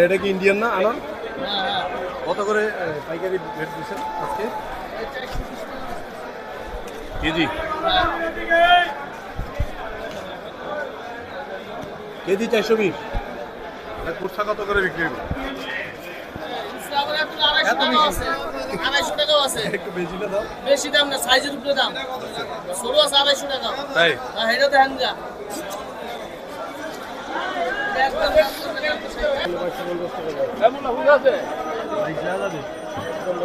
এটা কি ইন্ডিয়ান না আনার? কত করে পাইকারি রেট দিচ্ছেন আজকে কেজি? কেজি 420। কুর্সা কত করে বিক্রি হবে? একটু বেশি না দাম? বেশি দাম না, সাইজের উপরে দাম। ছোট আছে 250 টাকা। তাই? হ্যাঁ, এটা দেখেন যা। কেমন হুল আছে?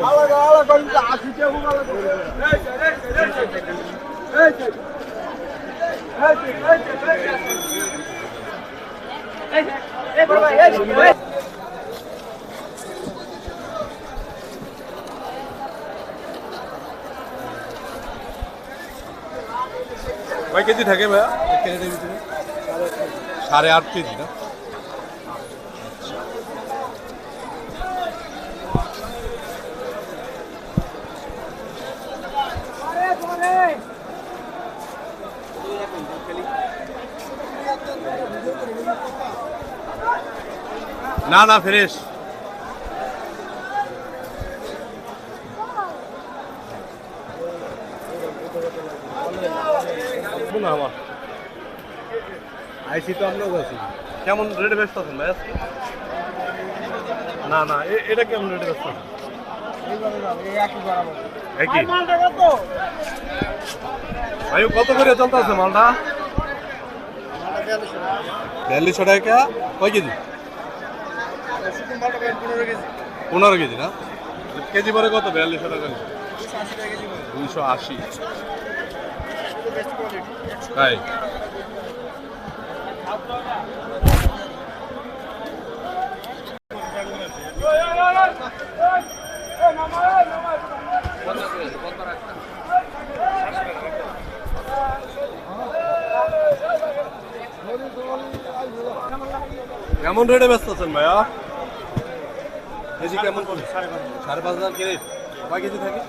আলাদা আলাদা করে 80 টাকা হুল আলাদা করে। এই বড় ভাই, এই কয় কেজি থাকে ভাইয়া এক ক্যারেটের ভিতরে? 8.5 কেজি না? না না ফ্রেশ। না আমার আইসি তো আমরাও আছি। কেমন রেটে ব্যস্ত আছেন ভাই আজকে? না না এটা কেমন রেটে ব্যস্ত আছেন? একই ভাই কত করে চলতে আছে মালটা? 4200 টাকা। কয় কেজি? 15 কেজি না? কেজি পরে কত? 4200 টাকা। 280। তাই? কেমন রেটে ব্যস্ত আছেন ভাইয়া? কেজি কেমন? 5,500 কেজি। কয় কেজি থাকে?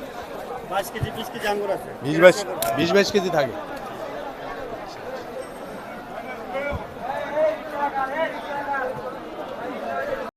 22 কেজি 20 কেজি আঙ্গুর আছে। 20-22 কেজি থাকে।